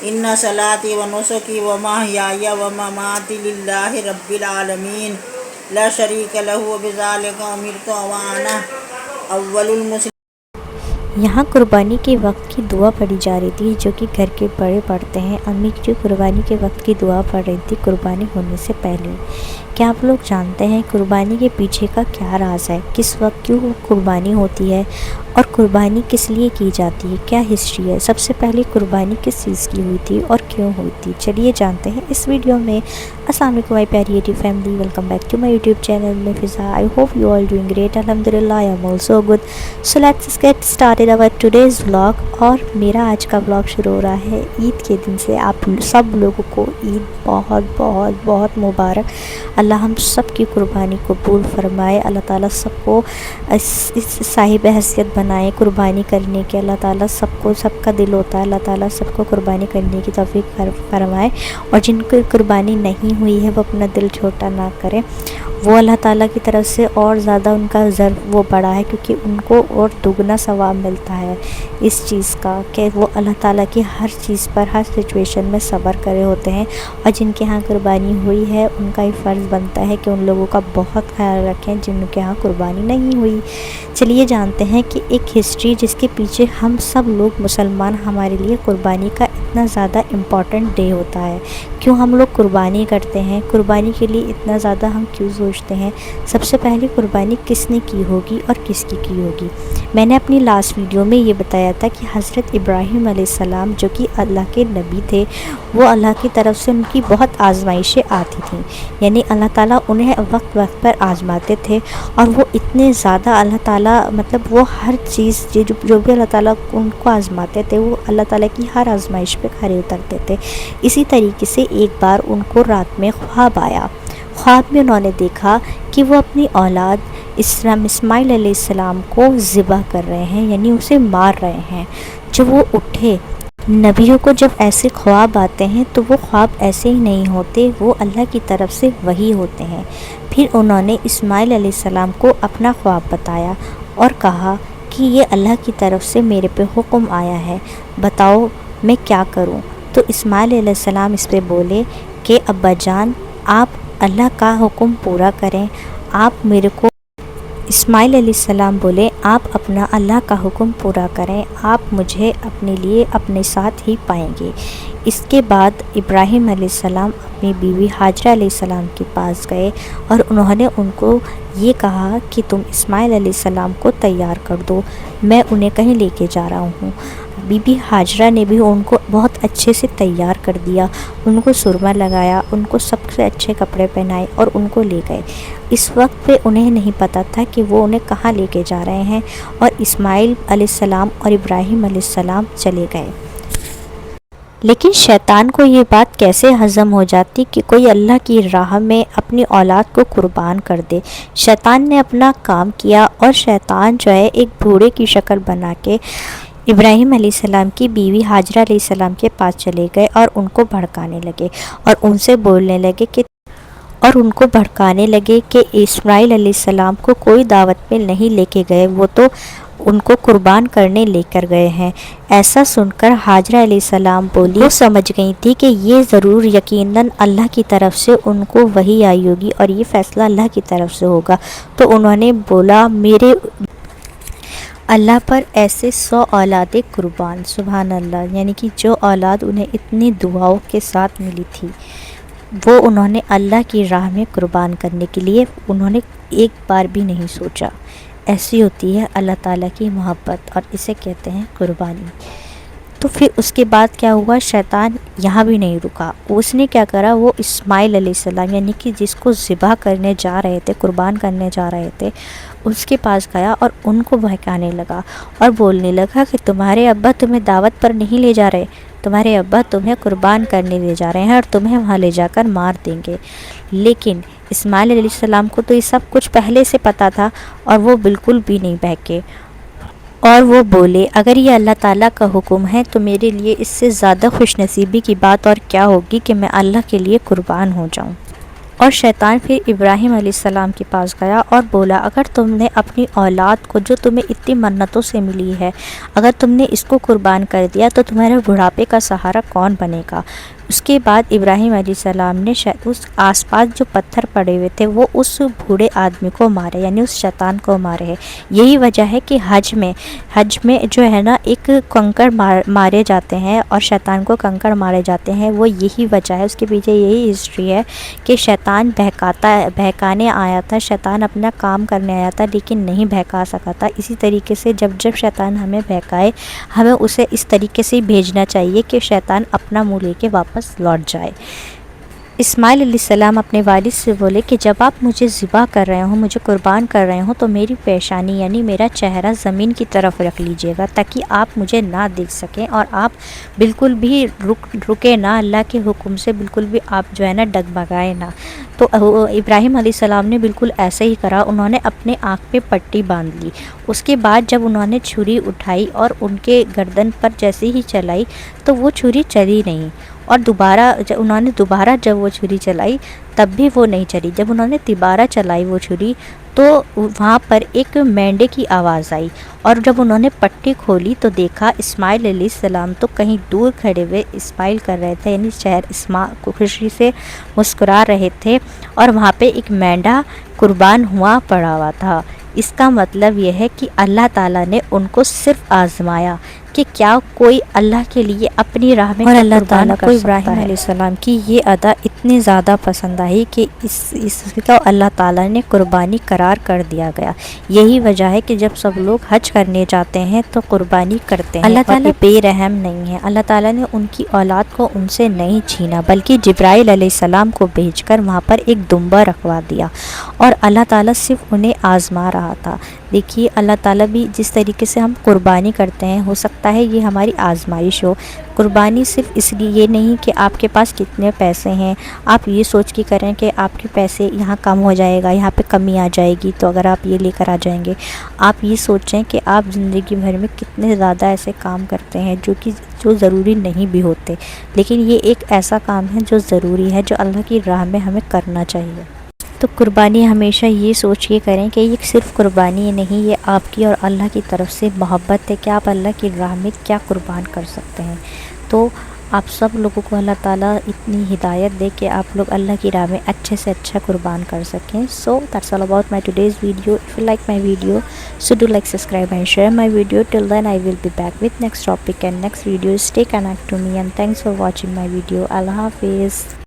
इन्ना सलाती व नुसुकी व महयाया व ममाती लिल्लाहि रब्बिल आलमीन ला शरीका लहु व बिज़ालिका उमिरतु व अना अव्वलुल मुस्लिमीन। यहाँ कुर्बानी के वक्त की दुआ पढ़ी जा रही थी, जो कि घर के बड़े पढ़ते हैं। अम्मी जो कुर्बानी के वक्त की दुआ पढ़ रही थी कुर्बानी होने से पहले। क्या आप लोग जानते हैं कुर्बानी के पीछे का क्या राज है, किस वक्त क्यों कुर्बानी होती है और कुर्बानी किस लिए की जाती है, क्या हिस्ट्री है, सबसे पहले कुर्बानी किस चीज़ की हुई थी और क्यों हुई थी, चलिए जानते हैं इस वीडियो में। अस्सलाम वालेकुम माय प्यारी YouTube family, welcome back to my YouTube channel में Fiza. I hope you all doing great. अल्हम्दुलिल्लाह I am also good. So let's get started our today's vlog. और मेरा आज का व्लॉग शुरू हो रहा है ईद के दिन से। आप सब लोगों को ईद बहुत बहुत बहुत मुबारक। अल्लाह हम सब की कुर्बानी कबूल फरमाए। अल्लाह ताला सबको इस साहिब हैसियत बनाए कुर्बानी करने के। अल्लाह ताला सबको, सबका दिल होता है, अल्लाह ताला सबको कुर्बानी करने की तौफीक फरमाए। और जिनको कुर्बानी नहीं हुई है वो अपना दिल छोटा ना करें। वो अल्लाह ताला की तरफ से और ज़्यादा उनका ज़र्व वो बड़ा है, क्योंकि उनको और दुगना सवाब मिलता है इस चीज़ का कि वो अल्लाह ताला की हर चीज़ पर, हर सिचुएशन में सब्र करे होते हैं। और जिनके यहाँ कुर्बानी हुई है उनका ही फ़र्ज़ बनता है कि उन लोगों का बहुत ख्याल रखें जिनके यहाँ कुर्बानी नहीं हुई। चलिए जानते हैं कि एक हिस्ट्री जिसके पीछे हम सब लोग मुसलमान, हमारे लिए कुर्बानी का इतना ज़्यादा इम्पॉर्टेंट डे होता है। क्यों हम लोग कुर्बानी करते हैं, कुर्बानी के लिए इतना ज़्यादा हम क्यों सोचते हैं। सबसे पहले कुर्बानी किसने की होगी और किसकी की होगी। मैंने अपनी लास्ट वीडियो में ये बताया था कि हज़रत इब्राहीम अलैहिस्सलाम जो कि अल्लाह के नबी थे, वो अल्लाह की तरफ से उनकी बहुत आजमाइशें आती थीं। यानी अल्लाह ताला उन्हें वक्त वक्त पर आजमाते थे और वो इतने ज़्यादा अल्लाह ताला, मतलब वो हर चीज़ जो भी अल्लाह ताला उनको आजमाते थे वो अल्लाह ताला की हर आजमाइश पे खरे उतरते थे। इसी तरीके से एक बार उनको रात में ख्वाब आया। ख्वाब में उन्होंने देखा कि वो अपनी औलाद इस्माइल अलैहिस्सलाम को ज़िबा कर रहे हैं, यानी उसे मार रहे हैं। जब वो उठे, नबियों को जब ऐसे ख्वाब आते हैं तो वो ख्वाब ऐसे ही नहीं होते, वो अल्लाह की तरफ से वही होते हैं। फिर उन्होंने इस्माइल अलैहिस्सलाम को अपना ख्वाब बताया और कहा कि ये अल्लाह की तरफ से मेरे पे हुक्म आया है, बताओ मैं क्या करूं। तो इस्माइल अलैहिस्सलाम इस पे बोले कि अब्बा जान, आप अल्लाह का हुक्म पूरा करें, आप मेरे को। इस्माइल अलैहिस्सलाम बोले आप अपना अल्लाह का हुक्म पूरा करें, आप मुझे अपने लिए अपने साथ ही पाएंगे। इसके बाद इब्राहीम अलैहिस्सलाम अपनी बीवी हाजरा अलैहिस्सलाम के पास गए और उन्होंने उनको ये कहा कि तुम इस्माइल अलैहिस्सलाम को तैयार कर दो, मैं उन्हें कहीं लेके जा रहा हूँ। बीबी हाजरा ने भी उनको बहुत अच्छे से तैयार कर दिया, उनको सुरमा लगाया, उनको सबसे अच्छे कपड़े पहनाए और उनको ले गए। इस वक्त पे उन्हें नहीं पता था कि वो उन्हें कहाँ लेके जा रहे हैं। और इस्माइल अलैहिस्सलाम और इब्राहीम अलैहिस्सलाम चले गए। लेकिन शैतान को ये बात कैसे हज़म हो जाती कि कोई अल्लाह की राह में अपनी औलाद को कुर्बान कर दे। शैतान ने अपना काम किया और शैतान जो है एक बूढ़े की शक्ल बना के इब्राहीम अलैहिस्सलाम की बीवी हाजरा अलैहिस्सलाम के पास चले गए और उनको भड़काने लगे और उनसे बोलने लगे कि इस्माइल अलैहिस्सलाम को कोई दावत में नहीं लेके गए, वो तो उनको कुर्बान करने लेकर गए हैं। ऐसा सुनकर हाजरा अलैहिस्सलाम बोली, वो समझ गई थी कि ये ज़रूर यकीनन अल्लाह की तरफ से उनको वही आई होगी और ये फ़ैसला अल्लाह की तरफ से होगा। तो उन्होंने बोला, मेरे अल्लाह पर ऐसे 100 औलादें कुर्बान, सुभान अल्लाह। यानी कि जो औलाद उन्हें इतनी दुआओं के साथ मिली थी वो उन्होंने अल्लाह की राह में कुर्बान करने के लिए उन्होंने एक बार भी नहीं सोचा। ऐसी होती है अल्लाह ताला की मोहब्बत और इसे कहते हैं कुर्बानी। तो फिर उसके बाद क्या हुआ, शैतान यहाँ भी नहीं रुका। उसने क्या करा, वो इस्माइल अलैहिस्सलाम यानी कि जिसको ज़िबा करने जा रहे थे, कुर्बान करने जा रहे थे, उसके पास गया और उनको बहकाने लगा और बोलने लगा कि तुम्हारे अब्बा तुम्हें दावत पर नहीं ले जा रहे, तुम्हारे अब्बा तुम्हें कुर्बान करने ले जा रहे हैं और तुम्हें वहाँ ले जाकर मार देंगे। लेकिन इस्माइल अलैहिस्सलाम को तो ये सब कुछ पहले से पता था और वो बिल्कुल भी नहीं बहके और वो बोले, अगर ये अल्लाह ताला का हुक्म है तो मेरे लिए इससे ज़्यादा खुशनसीबी की बात और क्या होगी कि मैं अल्लाह के लिए कुर्बान हो जाऊँ। اور شیطان پھر ابراہیم علیہ السلام کے پاس گیا اور بولا اگر تم نے اپنی اولاد کو جو تمہیں اتنی منتوں سے ملی ہے اگر تم نے اس کو قربان کر دیا تو تمہارے بڑھاپے کا سہارا کون بنے گا؟ اس کے بعد ابراہیم علیہ السلام نے اس آس پاس جو پتھر پڑے ہوئے تھے وہ اس بوڑھے آدمی کو مارے، یعنی اس شیطان کو مارے ہیں۔ یہی وجہ ہے کہ حج میں جو ہے نا ایک کنکڑ مارے جاتے ہیں اور شیطان کو کنکڑ مارے جاتے ہیں، وہ یہی وجہ ہے، اس کے پیچھے یہی ہسٹری ہے کہ شیطان بہکانے آیا تھا، شیطان اپنا کام کرنے آیا تھا لیکن نہیں بہکا سکا تھا۔ اسی طریقے سے جب شیطان ہمیں بہکائے ہمیں اسے اس طریقے سے بھیجنا چاہیے کہ شیطان اپنا منہ لے کے واپس لوٹ جائے۔ اسماعیل علیہ السلام اپنے والد سے بولے کہ جب آپ مجھے ذبح کر رہے ہوں، مجھے قربان کر رہے ہوں تو میری پیشانی یعنی میرا چہرہ زمین کی طرف رکھ لیجئے گا تاکہ آپ مجھے نہ دیکھ سکیں اور آپ بالکل بھی رکے نہ، اللہ کے حکم سے بالکل بھی آپ جو ہے نا ڈگمگائے نہ۔ تو ابراہیم علیہ السلام نے بالکل ایسے ہی کرا، انہوں نے اپنے آنکھ پہ پٹی باندھ لی۔ اس کے بعد جب انہوں نے چھری اٹھائی اور ان کے گردن پر جیسے ہی چلائی تو وہ چھری چلی نہیں، اور انہوں نے دوبارہ جب وہ چھری چلائی تب بھی وہ نہیں چلی۔ جب انہوں نے دوبارہ چلائی وہ چھری تو وہاں پر ایک مینڈے کی آواز آئی، اور جب انہوں نے پٹی کھولی تو دیکھا اسماعیل علیہ السلام تو کہیں دور کھڑے ہوئے اسماعیل کر رہے تھے، یعنی خوشی سے مسکرا رہے تھے، اور وہاں پہ ایک مینڈا قربان ہوا پڑا ہوا تھا۔ اس کا مطلب یہ ہے کہ اللہ تعالیٰ نے ان کو صرف آزمایا کہ کیا کوئی اللہ کے لیے اپنی راہ میں، اور اللہ تعالیٰ کو ابراہیم علیہ السلام کی یہ ادا اتنی زیادہ پسند آئی کہ اس کو اللہ تعالیٰ نے قربانی قرار کر دیا گیا۔ یہی وجہ ہے کہ جب سب لوگ حج کرنے جاتے ہیں تو قربانی کرتے ہیں۔ اللہ تعالیٰ بے رحم نہیں ہے، اللہ تعالیٰ نے ان کی اولاد کو ان سے نہیں چھینا بلکہ جبرائیل علیہ السلام کو بھیج کر وہاں پر ایک دمبا رکھوا دیا، اور اللہ تعالیٰ صرف انہیں آزما رہا تھا۔ دیکھیے اللہ تعالیٰ بھی جس طریقے سے ہم قربانی کرتے ہیں، ہو سکتا ہے یہ ہماری آزمائش ہو۔ قربانی صرف اس لیے یہ نہیں کہ آپ کے پاس کتنے پیسے ہیں، آپ یہ سوچ کے کریں کہ آپ کے پیسے یہاں کم ہو جائے گا، یہاں پہ کمی آ جائے گی تو اگر آپ یہ لے کر آ جائیں گے۔ آپ یہ سوچیں کہ آپ زندگی بھر میں کتنے زیادہ ایسے کام کرتے ہیں جو ضروری نہیں بھی ہوتے، لیکن یہ ایک ایسا کام ہے جو ضروری ہے، جو اللہ کی راہ میں ہمیں کرنا چاہیے۔ تو قربانی ہمیشہ یہ سوچ کے کریں کہ یہ صرف قربانی نہیں، یہ آپ کی اور اللہ کی طرف سے محبت ہے کہ آپ اللہ کی راہ میں کیا قربان کر سکتے ہیں۔ تو آپ سب لوگوں کو اللہ تعالیٰ اتنی ہدایت دے کہ آپ لوگ اللہ کی راہ میں اچھے سے اچھا قربان کر سکیں۔ So that's all about my today's video. If you like my video so do like, subscribe and share my video. Till then I will be back with next topic and next video. Stay connected to me and thanks for watching my video. Allah Hafiz.